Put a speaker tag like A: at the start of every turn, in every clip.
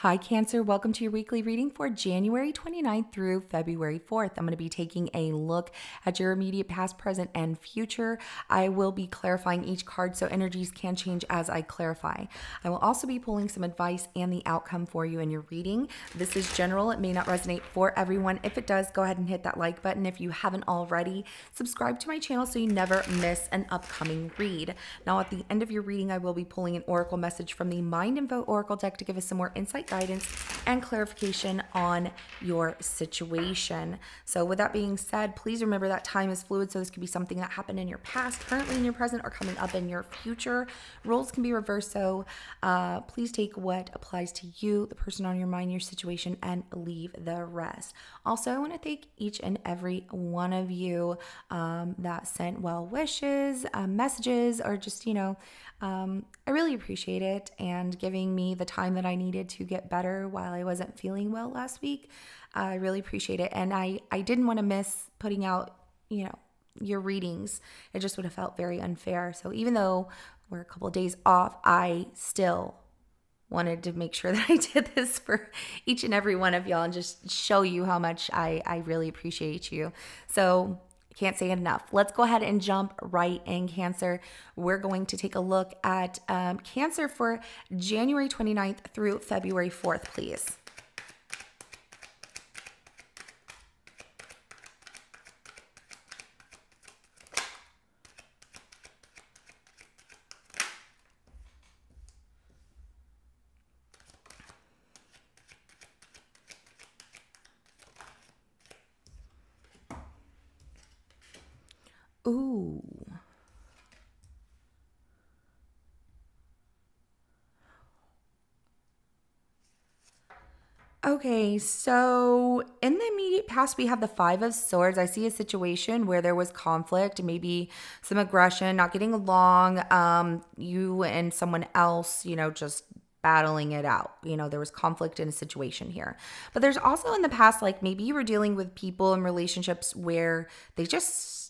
A: Hi, Cancer. Welcome to your weekly reading for January 29th through February 4th. I'm going to be taking a look at your immediate past, present, and future. I will be clarifying each card so energies can change as I clarify. I will also be pulling some advice and the outcome for you in your reading. This is general. It may not resonate for everyone. If it does, go ahead and hit that like button. If you haven't already, subscribe to my channel so you never miss an upcoming read. Now, at the end of your reading, I will be pulling an oracle message from the Mind Info Oracle deck to give us some more insight, guidance, and clarification on your situation. So with that being said, please remember that time is fluid, so this could be something that happened in your past, currently in your present, or coming up in your future. Roles can be reversed, so please take what applies to you, the person on your mind, your situation, and leave the rest. Also, I want to thank each and every one of you that sent well wishes, messages, or just, I really appreciate it, and giving me the time that I needed to get better while I wasn't feeling well last week. I really appreciate it. And I didn't want to miss putting out, your readings. It just would have felt very unfair. So even though we're a couple of days off, I still wanted to make sure that I did this for each and every one of y'all and just show you how much I really appreciate you. So can't say it enough. Let's go ahead and jump right in, Cancer. We're going to take a look at Cancer for January 29th through February 4th, please. Ooh. Okay, so in the immediate past, we have the Five of Swords. I see a situation where there was conflict, maybe some aggression, not getting along, you and someone else, just battling it out. There was conflict in a situation here. But there's also in the past, like maybe you were dealing with people in relationships where they just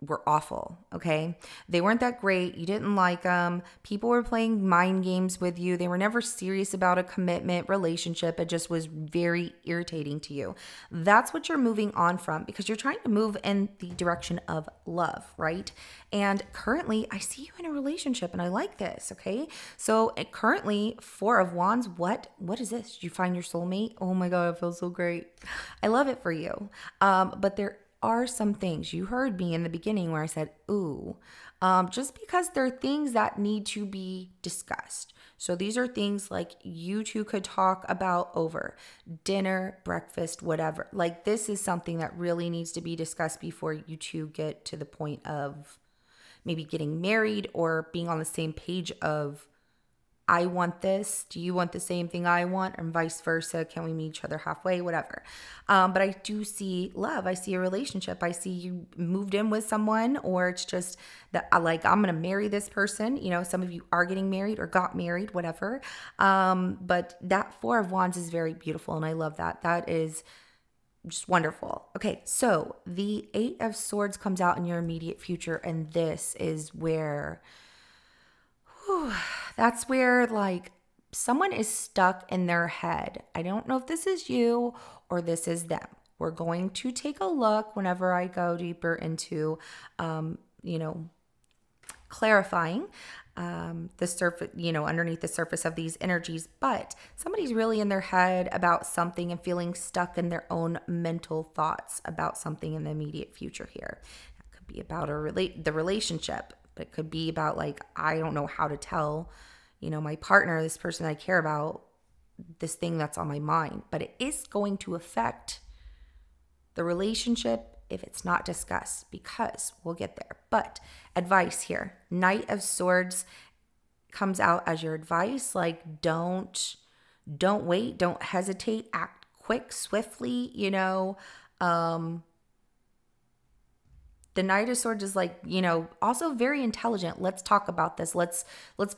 A: were awful, okay? They weren't that great. You didn't like them. People were playing mind games with you. They were never serious about a commitment, relationship. It just was very irritating to you. That's what you're moving on from because you're trying to move in the direction of love, right? And currently, I see you in a relationship and I like this, okay? So currently, Four of Wands, what is this? Did you find your soulmate? Oh my God, it feels so great. I love it for you. But there are some things you heard me in the beginning where I said, ooh, just because there are things that need to be discussed. So these are things like you two could talk about over dinner, breakfast, whatever. Like this is something that really needs to be discussed before you two get to the point of maybe getting married or being on the same page of I want this. Do you want the same thing I want? And vice versa. Can we meet each other halfway? Whatever. But I do see love. I see a relationship. I see you moved in with someone, or it's just that like, I'm going to marry this person. Some of you are getting married or got married, whatever. But that Four of Wands is very beautiful. And I love that. That is just wonderful. Okay. So the Eight of Swords comes out in your immediate future. And this is where that's where like someone is stuck in their head. I don't know if this is you or this is them. We're going to take a look whenever I go deeper into, clarifying the surface, underneath the surface of these energies. But somebody's really in their head about something and feeling stuck in their own mental thoughts about something in the immediate future here. That could be about the relationship. But it could be about like, I don't know how to tell, my partner, this person I care about, this thing that's on my mind. But it is going to affect the relationship if it's not discussed, because we'll get there. But advice here, Knight of Swords comes out as your advice. Like, don't wait, don't hesitate, act quick, swiftly, The Knight of Swords is like, also very intelligent. Let's talk about this. Let's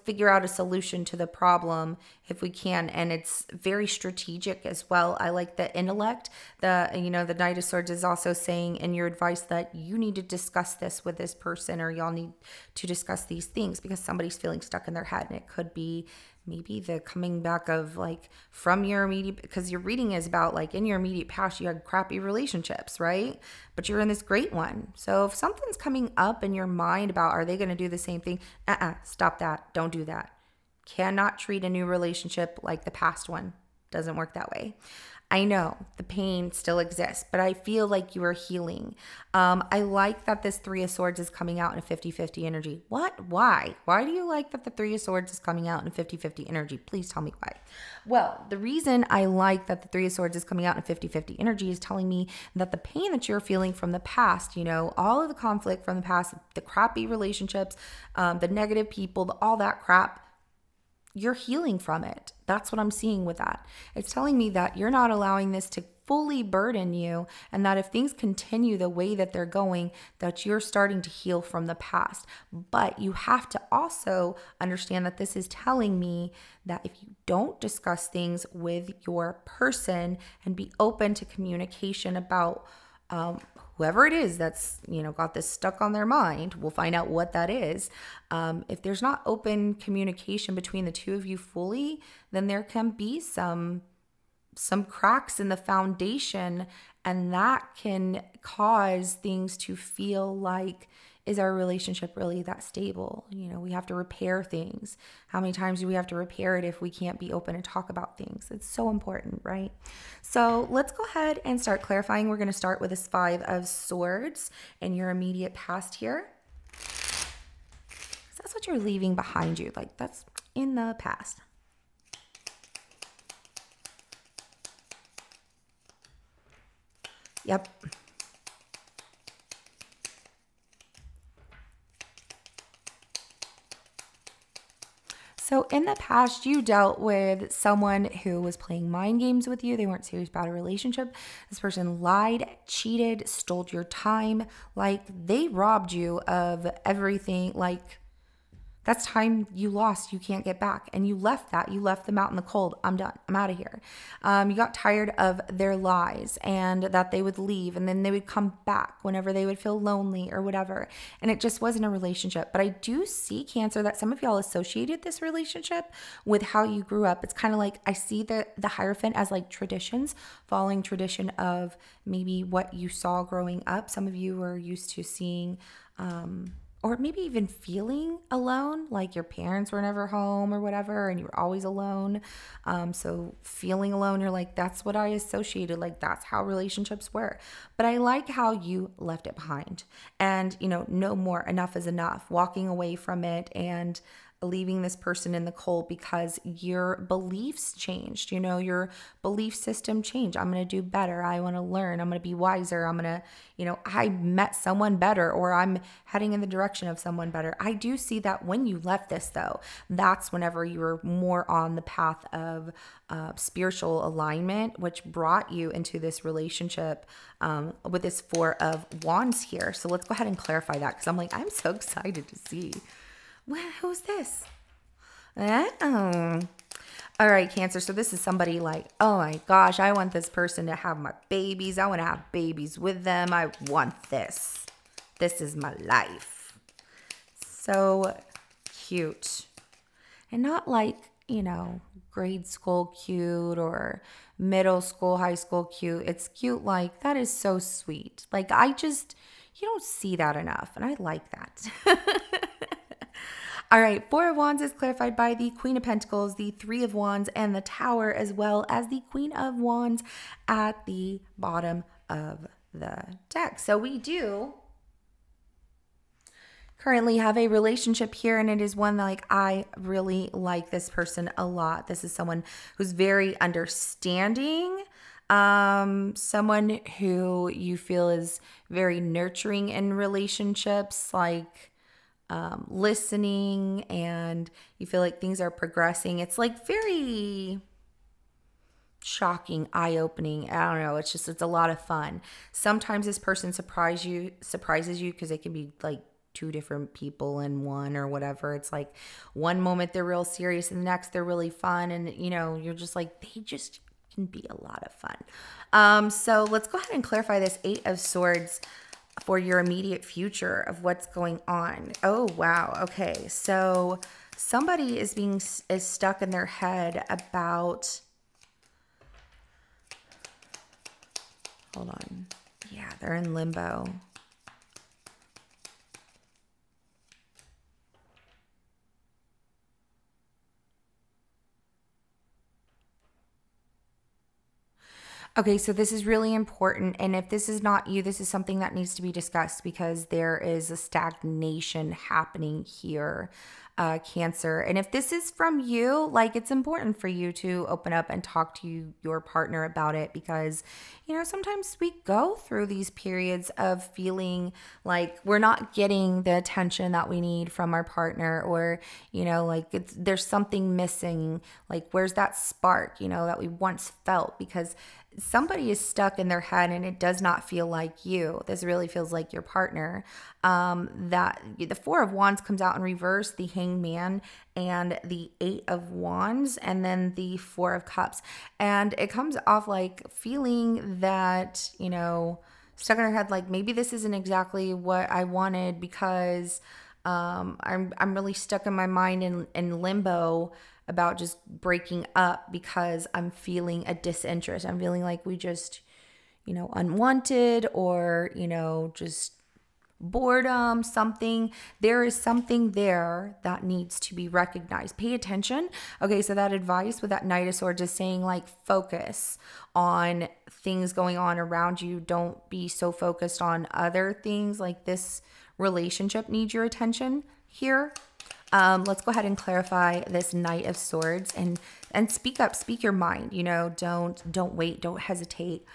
A: figure out a solution to the problem if we can. And it's very strategic as well. I like the intellect. The Knight of Swords is also saying in your advice that you need to discuss this with this person, or y'all need to discuss these things because somebody's feeling stuck in their head. And it could be maybe the coming back of like from your immediate, because your reading is about like in your immediate past you had crappy relationships, right? But you're in this great one. So if something's coming up in your mind about are they going to do the same thing, stop that. Don't do that. Cannot treat a new relationship like the past one. Doesn't work that way. I know the pain still exists, but I feel like you are healing. I like that this Three of Swords is coming out in a 50-50 energy. What? Why? Why do you like that the Three of Swords is coming out in a 50-50 energy? Please tell me why. Well, the reason I like that the Three of Swords is coming out in a 50-50 energy is telling me that the pain that you're feeling from the past, you know, all of the conflict from the past, the crappy relationships, the negative people, all that crap, you're healing from it. That's what I'm seeing with that. It's telling me that you're not allowing this to fully burden you, and that if things continue the way that they're going, that you're starting to heal from the past. But you have to also understand that this is telling me that if you don't discuss things with your person and be open to communication about whoever it is that's, you know, got this stuck on their mind, we'll find out what that is. If there's not open communication between the two of you fully, then there can be some cracks in the foundation, and that can cause things to feel like, is our relationship really that stable? You know, we have to repair things. How many times do we have to repair it if we can't be open and talk about things? It's so important, right? So let's go ahead and start clarifying. We're going to start with this Five of Swords in your immediate past here. So that's what you're leaving behind you. Like, that's in the past. Yep. So in the past, you dealt with someone who was playing mind games with you. They weren't serious about a relationship. This person lied, cheated, stole your time. Like, they robbed you of everything. Like, that's time you lost, you can't get back. And you left that. You left them out in the cold. I'm done. I'm out of here. You got tired of their lies and that they would leave and then they would come back whenever they would feel lonely or whatever. And it just wasn't a relationship. But I do see, Cancer, that some of y'all associated this relationship with how you grew up. It's kind of like, I see the Hierophant as like traditions, following tradition of maybe what you saw growing up. Some of you were used to seeing or maybe even feeling alone, like your parents were never home or whatever, and you were always alone. So feeling alone, you're like, that's what I associated. Like, that's how relationships were. But I like how you left it behind and, you know, no more, enough is enough, walking away from it and leaving this person in the cold because your beliefs changed, you know, your belief system changed. I'm going to do better. I want to learn. I'm going to be wiser. I'm going to, you know, I met someone better, or I'm heading in the direction of someone better. I do see that when you left this, though, that's whenever you were more on the path of spiritual alignment, which brought you into this relationship with this Four of Wands here. So let's go ahead and clarify that, because I'm like, I'm so excited to see. Well, who's this? Oh. All right, Cancer. So this is somebody like, oh my gosh, I want this person to have my babies. I want to have babies with them. I want this. This is my life. So cute. And not like, you know, grade school cute or middle school, high school cute. It's cute like, that is so sweet. Like, you don't see that enough. And I like that. All right, Four of Wands is clarified by the Queen of Pentacles, the Three of Wands, and the Tower, as well as the Queen of Wands at the bottom of the deck. So we do currently have a relationship here, and it is one that, like, I really like this person a lot. This is someone who's very understanding, someone who you feel is very nurturing in relationships, like listening, and you feel like things are progressing. It's like very shocking, eye-opening. I don't know. It's a lot of fun. Sometimes this person surprises you because they can be like two different people in one or whatever. It's like one moment they're real serious and the next they're really fun, and you know, you're just like, they just can be a lot of fun. So let's go ahead and clarify this Eight of Swords for your immediate future of what's going on. Oh, wow. Okay. So somebody is stuck in their head about, hold on. Yeah, they're in limbo. Okay, so this is really important. And if this is not you, this is something that needs to be discussed because there is a stagnation happening here, Cancer. And if this is from you, like it's important for you to open up and talk to your partner about it because, sometimes we go through these periods of feeling like we're not getting the attention that we need from our partner or, like there's something missing. Like, where's that spark, that we once felt? Because somebody is stuck in their head and it does not feel like you. This really feels like your partner. That the Four of Wands comes out in reverse, the Hangman and the Eight of Wands, and then the Four of Cups. And it comes off like feeling that, stuck in their head, like maybe this isn't exactly what I wanted because I'm really stuck in my mind in limbo about just breaking up because I'm feeling a disinterest. I'm feeling like we just, unwanted or, just boredom, something. There is something there that needs to be recognized. Pay attention. Okay, so that advice with that Knight of Swords is saying like focus on things going on around you. Don't be so focused on other things. Like this relationship needs your attention here. Let's go ahead and clarify this Knight of Swords and speak up, speak your mind. Don't wait, don't hesitate.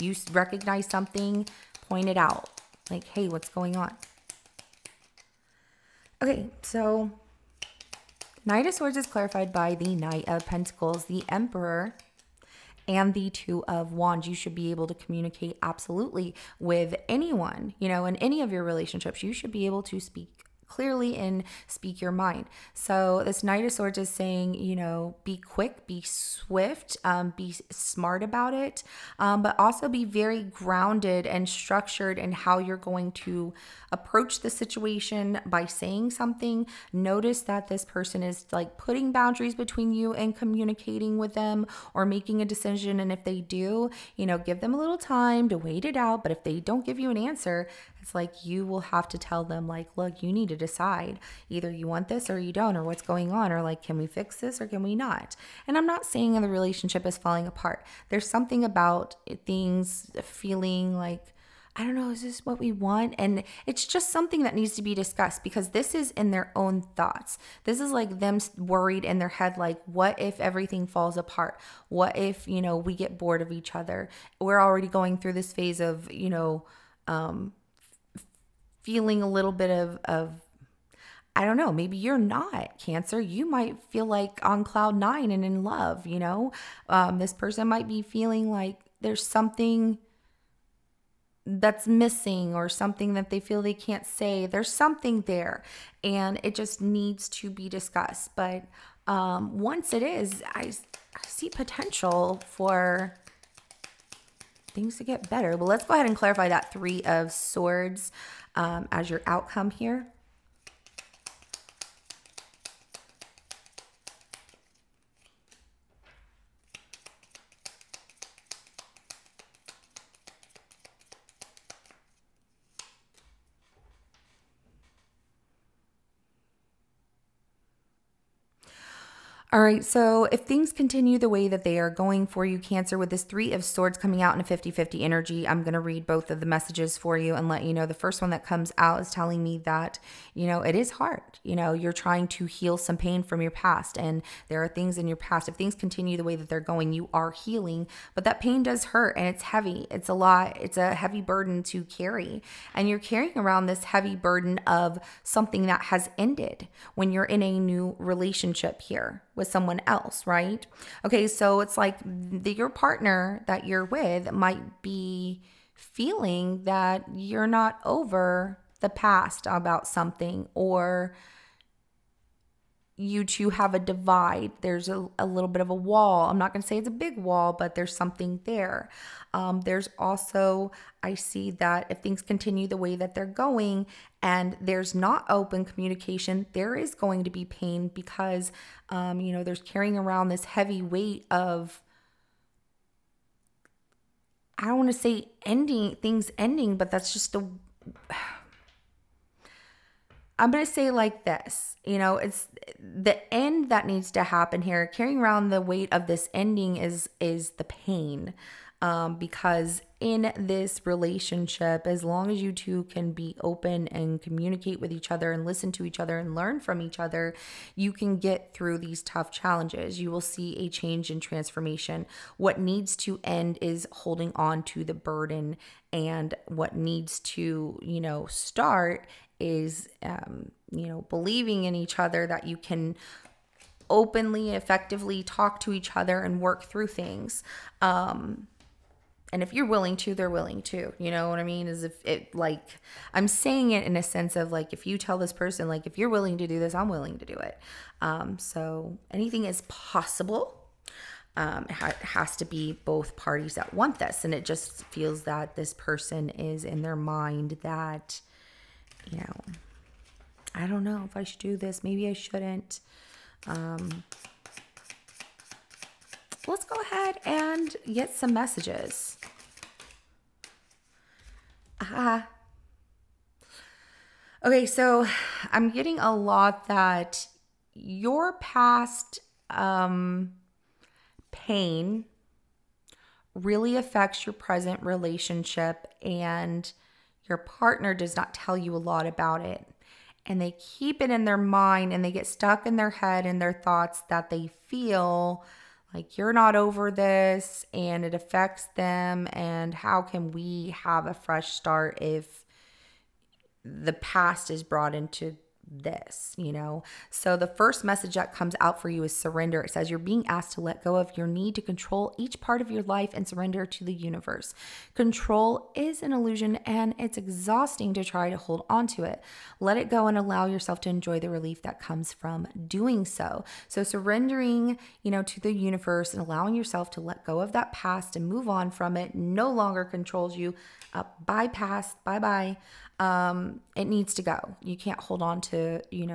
A: You recognize something, point it out. Like, hey, what's going on? Okay, so Knight of Swords is clarified by the Knight of Pentacles, the Emperor, and the Two of Wands. You should be able to communicate absolutely with anyone, in any of your relationships. You should be able to speak clearly and speak your mind. So this Knight of Swords is saying, be quick, be swift, be smart about it, but also be very grounded and structured in how you're going to approach the situation by saying something. Notice that this person is like putting boundaries between you and communicating with them or making a decision. And if they do, give them a little time to wait it out. But if they don't give you an answer, it's like you will have to tell them like, look, you need to decide. Either you want this or you don't, or what's going on, or like, can we fix this or can we not? And I'm not saying the relationship is falling apart. There's something about things feeling like, I don't know, is this what we want? And it's just something that needs to be discussed because this is in their own thoughts. This is like them worried in their head, like, what if everything falls apart? What if, we get bored of each other? We're already going through this phase of, feeling a little bit of I don't know, maybe you're not, Cancer. You might feel like on cloud nine and in love, this person might be feeling like there's something that's missing or something that they feel they can't say. There's something there and it just needs to be discussed. But once it is, I see potential for things to get better. But let's go ahead and clarify that Three of Swords as your outcome here. All right, so if things continue the way that they are going for you, Cancer, with this Three of Swords coming out in a 50-50 energy, I'm going to read both of the messages for you and let you know. The first one that comes out is telling me that, it is hard. You're trying to heal some pain from your past, and there are things in your past. If things continue the way that they're going, you are healing, but that pain does hurt and it's heavy. It's a lot. It's a heavy burden to carry, and you're carrying around this heavy burden of something that has ended when you're in a new relationship here with someone else, right? Okay, so it's like your partner that you're with might be feeling that you're not over the past about something, or you two have a divide. There's a little bit of a wall. I'm not going to say it's a big wall, but there's something there. There's also, I see that if things continue the way that they're going and there's not open communication, there is going to be pain because, there's carrying around this heavy weight of, I don't want to say things ending, but that's just I'm going to say like this, it's the end that needs to happen here. Carrying around the weight of this ending is the pain. Because in this relationship, as long as you two can be open and communicate with each other and listen to each other and learn from each other, you can get through these tough challenges. You will see a change and transformation. What needs to end is holding on to the burden, and what needs to, start is, believing in each other that you can openly, effectively talk to each other and work through things. And if you're willing to, they're willing to, you know what I mean? As if it, like, I'm saying it in a sense of like, if you tell this person, like, if you're willing to do this, I'm willing to do it. So anything is possible. It has to be both parties that want this. And it just feels that this person is in their mind that, I don't know if I should do this. Maybe I shouldn't. Let's go ahead and get some messages. Okay, so I'm getting a lot that your past pain really affects your present relationship, and your partner does not tell you a lot about it. And they keep it in their mind, and they get stuck in their head and their thoughts that they feel like you're not over this and it affects them. And how can we have a fresh start if the past is brought into this, So the first message that comes out for you is surrender. It says you're being asked to let go of your need to control each part of your life and surrender to the universe. Control is an illusion, and it's exhausting to try to hold on to it. Let it go and allow yourself to enjoy the relief that comes from doing so. So surrendering, to the universe and allowing yourself to let go of that past and move on from it no longer controls you. Bypass, bye-bye. It needs to go. You can't hold on to,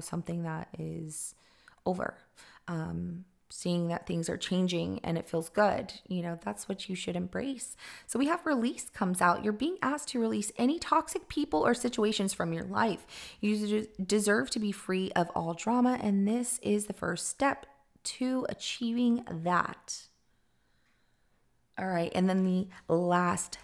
A: something that is over. Seeing that things are changing and it feels good, that's what you should embrace. So we have release comes out. You're being asked to release any toxic people or situations from your life. You deserve to be free of all drama, and this is the first step to achieving that. All right, and then the last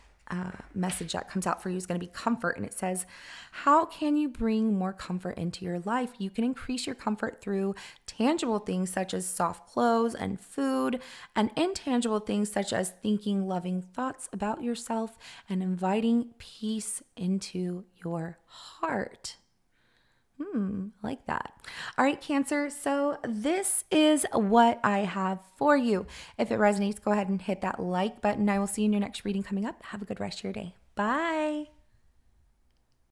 A: message that comes out for you is going to be comfort. And it says, how can you bring more comfort into your life? You can increase your comfort through tangible things such as soft clothes and food, and intangible things such as thinking loving thoughts about yourself and inviting peace into your heart. I like that. All right, Cancer. So this is what I have for you. If it resonates, go ahead and hit that like button. I will see you in your next reading coming up. Have a good rest of your day. Bye.